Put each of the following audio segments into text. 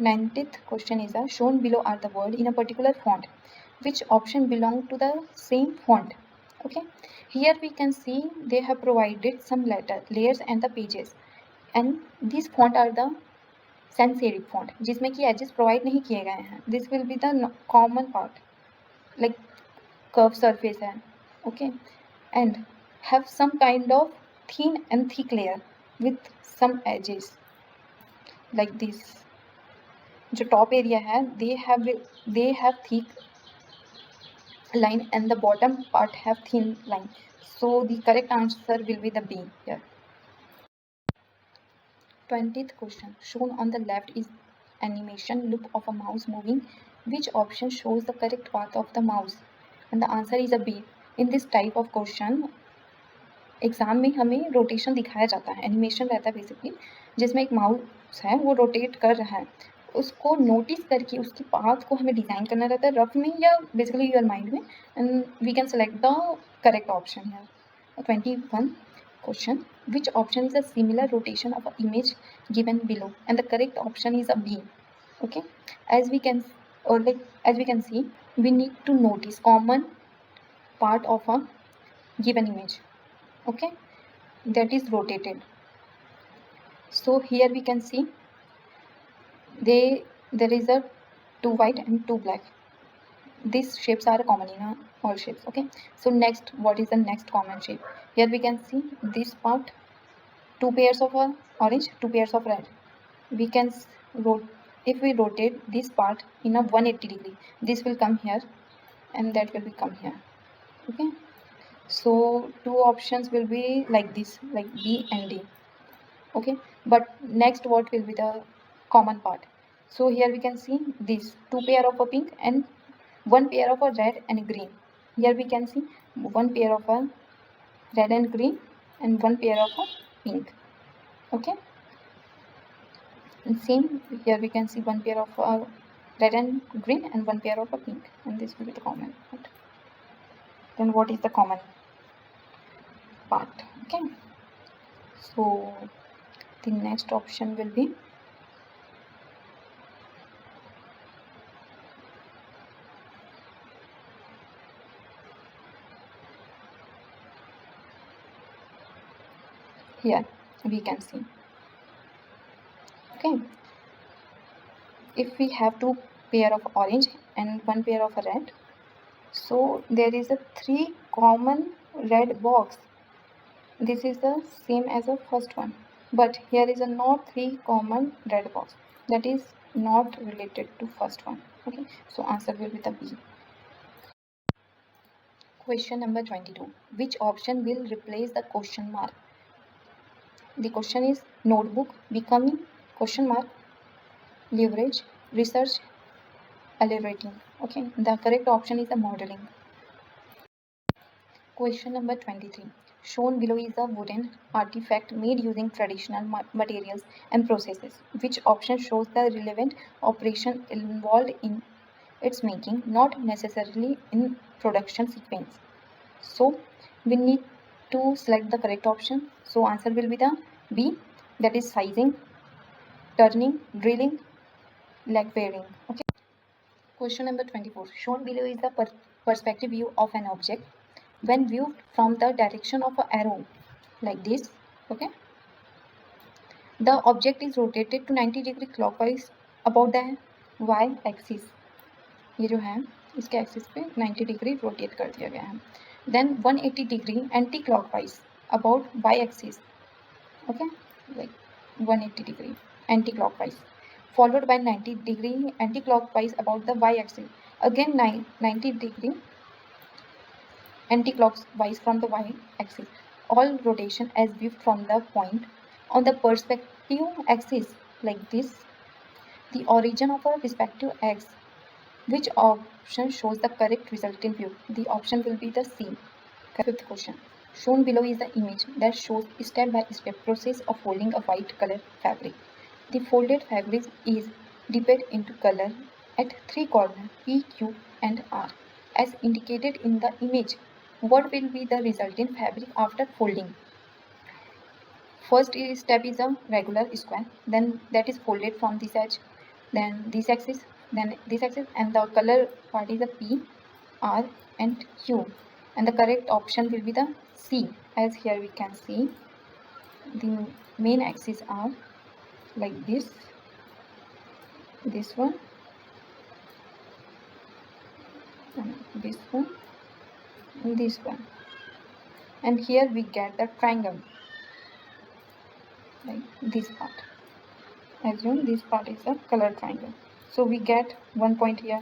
19th question is shown below are the word in a particular font. Which option belong to the same font? Okay, here we can see they have provided some layers and the pages, and these font are the sans serif font जिसमें कि edges provide नहीं किए गए हैं. This will be the common part, like curved surface है. Okay, and have some kind of thin and thick layer with some edges like this. जो top area है they have thick line and the bottom part have thin line, so the correct answer will be the B here. 20th question, shown on the left is animation loop of a mouse moving. Which option shows the correct path of the mouse? And the answer is a B. In this type of question exam में हमें rotation दिखाया जाता है, animation रहता है basically, जिसमें एक mouse है वो रोटेट कर रहा है, उसको नोटिस करके उसकी पाथ को हमें डिज़ाइन करना रहता है रफ में या बेसिकली योर माइंड में, and we can select the correct option है. 21 question, which option is a similar rotation of an image given below? And the correct option is a B. Okay, as we can see, we need to notice common part of a given image, okay, that is rotated. So here we can see there is a 2 white and 2 black. These shapes are common in all shapes. Okay, so next, what is the next common shape? Here we can see this part, 2 pairs of orange, 2 pairs of red. We can if we rotate this part in a 180 degree, this will come here and that will come here. Okay, so 2 options will be like this, like B and D. Okay, but next what will be the common part? So here we can see this 2 pair of a pink and 1 pair of a red and green. Here we can see 1 pair of a red and green and 1 pair of a pink. Okay, and same here we can see 1 pair of a red and green and 1 pair of a pink, and this will be the common part. Then what is the common part? Okay, so the next option will be here we can see. Okay, if we have 2 pair of orange and 1 pair of red, so there is a 3 common red box. This is the same as the first one, but here is a not 3 common red box, that is not related to first one. Okay, so answer will be the B. Question number 22, which option will replace the question mark? The question is notebook, becoming, question mark, leverage, research, elaborating. Okay, the correct option is the modeling. Question number 23, shown below is a wooden artifact made using traditional materials and processes. Which option shows the relevant operation involved in its making, not necessarily in production sequence? So we need to select the correct option. So answer will be the B, that is sizing, turning, drilling, leg bearing. Okay. Question number 24, shown below is the perspective view of an object when viewed from the direction of an arrow like this. Okay, the object is rotated to 90 degree clockwise about the y axis. ये जो है इसके axis पे 90 degree rotate कर दिया गया है. Then 180 degree anti-clockwise about y-axis. Okay, like 180 degree anti-clockwise, followed by 90 degree anti-clockwise about the y-axis. Again 90 degree anti-clockwise from the y-axis. All rotation as viewed from the point on the perspective axis like this. The origin of a respective x. Which option shows the correct resultant view? The option will be the C. Fifth question. Shown below is the image that shows step-by-step process of folding a white color fabric. The folded fabric is dipped into color at 3 corners P, Q and R as indicated in the image. What will be the resultant fabric after folding? First step is a regular square, then that is folded from this edge. then this axis, and the color part is the P, R and Q, and the correct option will be the C. As here we can see the main axes are like this one, and this one, and this one, and here we get the triangle like this part. Assume this part is a color triangle, so we get 1 point here,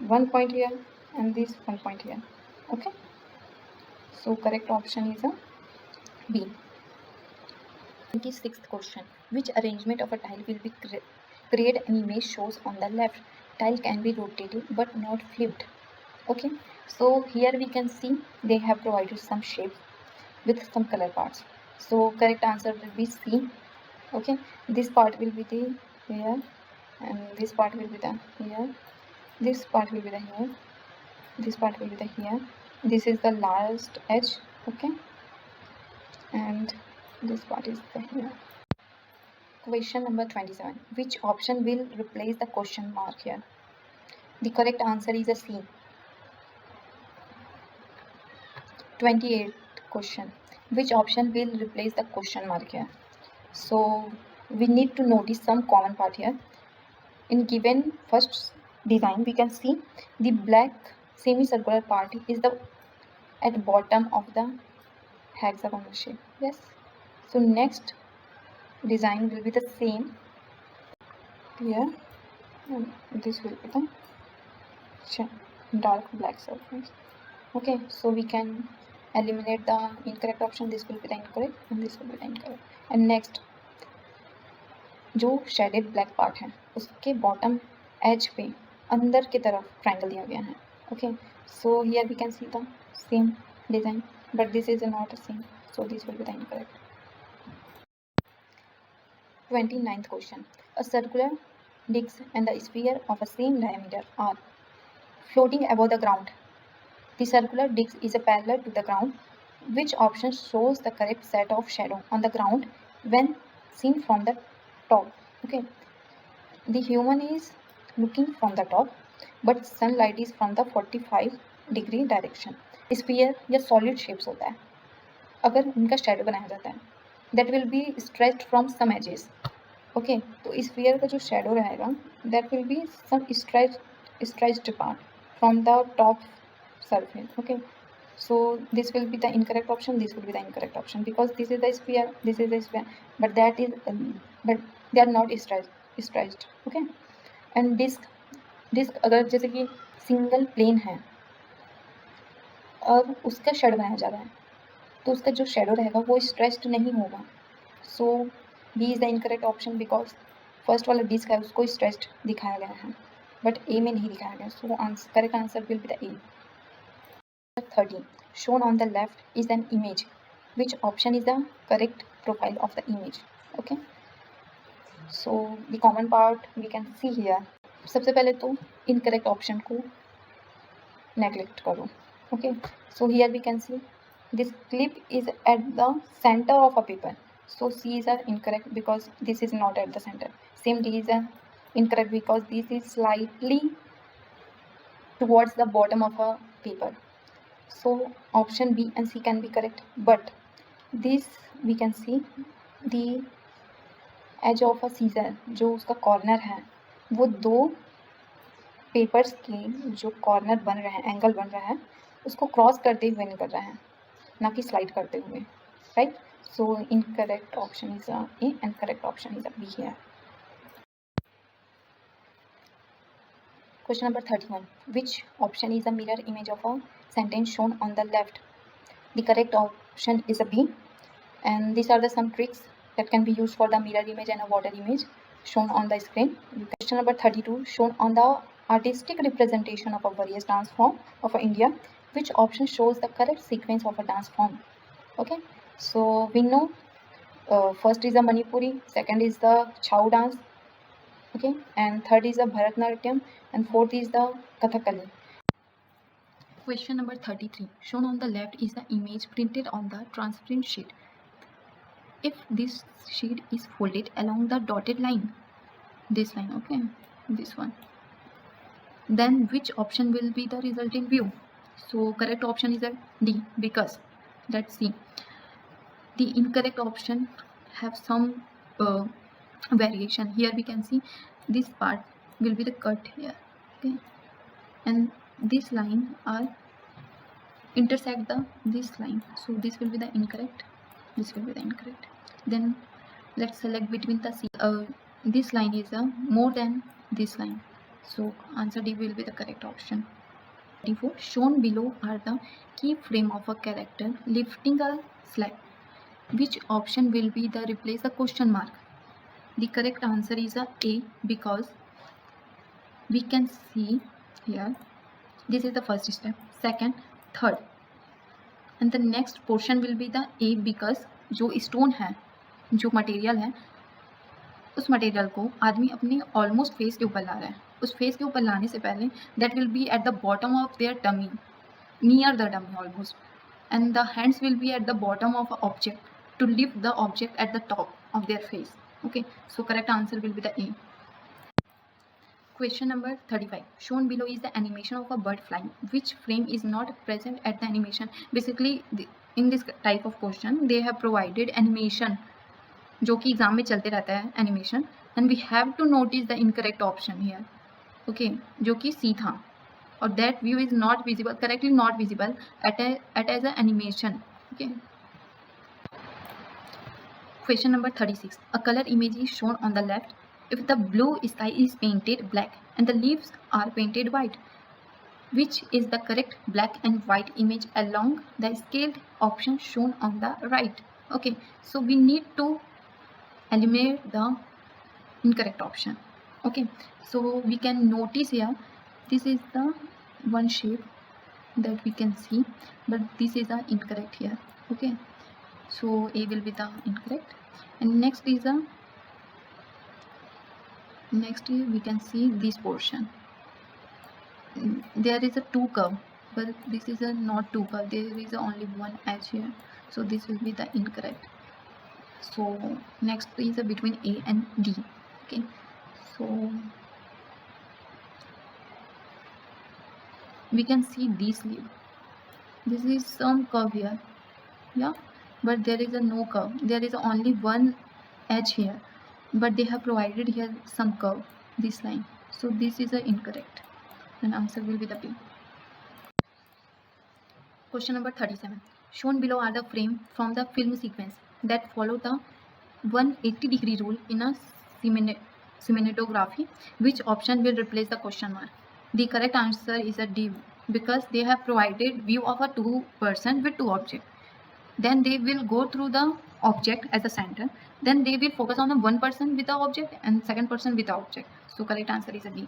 1 point here, and this 1 point here. Okay, so correct option is a B. 26th question. Which arrangement of a tile will be create an image shows on the left? Tile can be rotated but not flipped. Okay, so here we can see they have provided some shapes with some color parts. So correct answer will be C. Okay, this part will be the here, and this part will be the here, this part will be the here, this part will be the here, this is the last edge. Okay, and this part is the here. Question number 27. Which option will replace the question mark here? The correct answer is a C. 28th question. Which option will replace the question mark here? So we need to notice some common part here. In given first design, we can see the black semicircular part is the at bottom of the hexagonal shape. Yes. So next design will be the same here, and this will be the dark black surface. Okay, so we can eliminate the incorrect option. This will be the incorrect, and this will be the incorrect. And next, जो shaded black part है उसके bottom as पे अंदर की तरफ triangle दिया गया है. Okay, so here we can see the same design, but this is not the same, so this will be the incorrect. 29th question. A circular disc and the sphere of a same diameter are floating above the ground. The circular disc is parallel to the ground. Which option shows the correct set of shadow on the ground when seen from the top? Okay, the human is looking from the top, but sunlight is from the 45-degree direction. Sphere या solid shapes होता है, अगर उनका shadow बनाया जाता है, that will be stretched from some edges. Okay, तो sphere का जो shadow रहेगा, that will be some stretched part from the top surface. Okay, so this will be the incorrect option, this will be the incorrect option, because this is the sphere, this is the sphere, but that is but they are not stretched. Okay, and disc अगर जैसे कि single plane है और उसका shadow बनाया जा रहा है, तो उसका जो शेडो रहेगा वो स्ट्रेच्ड नहीं होगा. So B is the incorrect option, because first वाला डिस्क है उसको स्ट्रेच्ड दिखाया गया है, बट ए में नहीं दिखाया गया. So correct answer will be the A. 30. Shown on the left is an image. Which option is the correct profile of the image? Okay, so the common part we can see here. सबसे पहले तो incorrect option को neglect करो. Okay, so here we can see this clip is at the center of a paper. So C is incorrect because this is not at the center. Same D is incorrect because this is slightly towards the bottom of a paper. So option B and C can be correct, but this we can see the edge of a scissor, जो उसका corner है वो दो papers के जो corner बन रहे हैं, एंगल बन रहा है, उसको क्रॉस करते हुए निकल रहा है, ना कि स्लाइड करते हुए. Right, so incorrect option is A and correct option is be here. Question number 31. Which option is a mirror image of a sentence shown on the left? The correct option is a B. And these are the some tricks that can be used for the mirror image and a water image shown on the screen. Question number 32. Shown on the artistic representation of a various dance form of India, which option shows the correct sequence of a dance form? Okay, so we know first is the Manipuri, second is the Chow dance. Okay, and third is the Bharatanatyam, and fourth is the Kathakali. Question number 33. Shown on the left is the image printed on the transparent sheet. If this sheet is folded along the dotted line, this line, okay, this one. Then which option will be the resulting view? So correct option is a D, because let's see, the incorrect option have some variation. Here we can see this part will be the cut here, okay, and this line are intersect this line, so this will be the incorrect, this will be the incorrect. Then let's select between the this line is more than this line, so answer D will be the correct option. 34. Shown below are the key frame of a character lifting a flag. Which option will be the replace the question mark? The correct answer is a because we can see here this is the first step, second, third, and the next portion will be the A because जो stone है, जो material है, उस material को आदमी अपने almost face के ऊपर ला रहा है. उस फेस के ऊपर लाने से पहले that will be at the bottom of their tummy, near the tummy almost, and the hands will be at the bottom of object to lift the object at the top of their face. Okay, so correct answer will be the A. Question number 35. Shown below is the animation of a bird flying. Which frame is not present at the animation? Basically, in this type of question, they have provided animation, जो कि exam में चलते रहता है animation, and we have to notice the incorrect option here. Okay, जो कि C था, और that view is not visible, correctly not visible at as an animation. Okay. Question number 36. A color image is shown on the left. If the blue sky is painted black and the leaves are painted white, which is the correct black and white image along the scaled option shown on the right? Okay, so we need to eliminate the incorrect option. Okay, so we can notice here this is the one shape that we can see, but this is the incorrect here. Okay, so A will be the incorrect, and next is we can see this portion. There is a two curve, but this is a not two curve, there is only one edge here, so this will be the incorrect. So next is between A and D. Okay, so we can see this leaf, this is some curve here, yeah, but there is a no curve, there is only one edge here, but they have provided here some curve, this line, so this is incorrect, and answer will be the B. Question number 37. Shown below are the frame from the film sequence that follow the 180-degree rule in a cinematography. Which option will replace the question mark? The correct answer is a D, because they have provided view of a two person with two objects. Then they will go through the object as a center, then they will focus on the one person with the object and second person with the object, so correct answer is a D.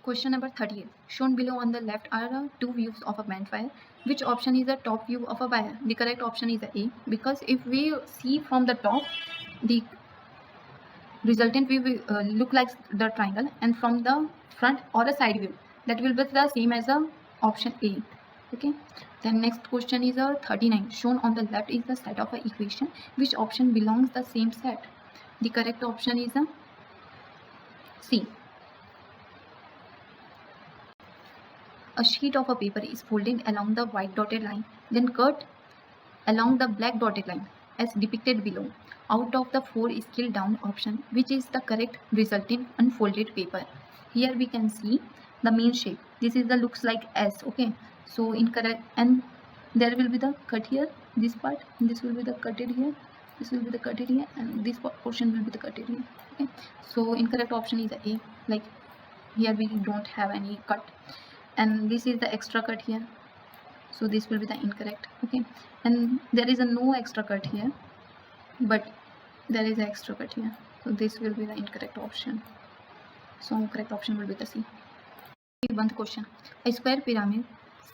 Question number 38. Shown below on the left are two views of a bonfire. Which option is the top view of a fire? The correct option is A, because if we see from the top, the resultant view will look like the triangle, and from the front or a side view, that will be the same as the option A. Okay, then next question is 39. Shown on the left is the set of an equation. Which option belongs the same set? The correct option is C. A sheet of a paper is folded along the white dotted line, then cut along the black dotted line as depicted below. Out of the four scale down option, which is the correct resulting unfolded paper? Here we can see the main shape. This is the looks like S. Okay, so incorrect, and there will be the cut here, this part, this will be the cutted here, this will be the cutted here, and this portion will be the cutted here. Okay, so incorrect option is A, like here we don't have any cut, and this is the extra cut here, so this will be the incorrect. Okay, and there is a no extra cut here, but there is an extra cut here, so this will be the incorrect option, so correct option will be the C. 1st question. A square pyramid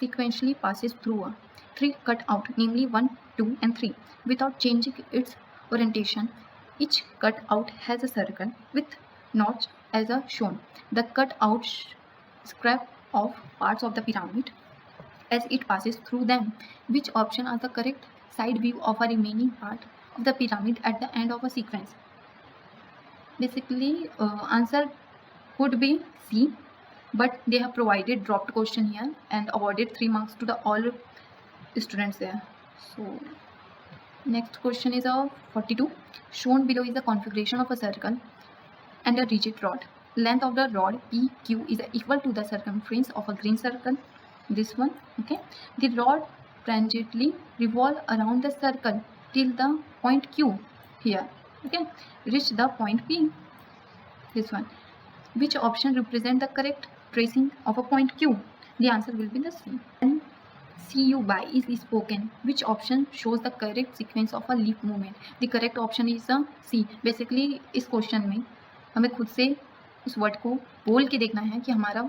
sequentially passes through a 3 cutout, namely 1, 2 and 3, without changing its orientation. Each cutout has a circle with notch as shown. The cutout scrape off parts of the pyramid as it passes through them. Which option are the correct side view of a remaining part of the pyramid at the end of a sequence? Basically, answer could be C, but they have provided dropped question here and awarded 3 marks to the all students there. So next question is 42. Shown below is the configuration of a circle and a rigid rod. Length of the rod PQ is equal to the circumference of a green circle. This one, okay. The rod tangentially revolve around the circle till the point Q here, okay. Reach the point P. This one. Which option represent the correct tracing of a point Q? The answer will be the C. And see you by is spoken. Which option shows the correct sequence of a leaf movement? The correct option is the C. Basically इस question में हमें खुद से उस word को बोल के देखना है कि हमारा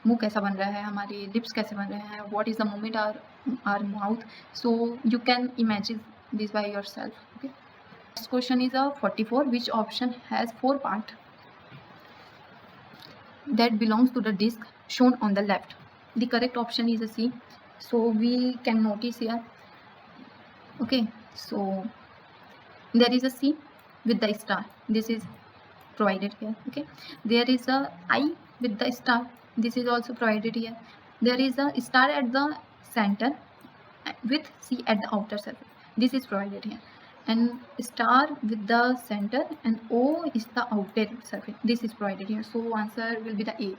मुंह कैसा बन रहा है, हमारे लिप्स कैसे बन रहे हैं, what is the movement are mouth. So you can imagine this by yourself. Okay. Next question is 44. Which option has 4 part that belongs to the disc shown on the left? The correct option is a C. So we can notice here, okay, so there is a C with the star. This is provided here, okay. There is a I with the star. This is also provided here. There is a star at the center with C at the outer surface. This is provided here. And star with the center and O is the outer surface. This is provided here. So answer will be the A.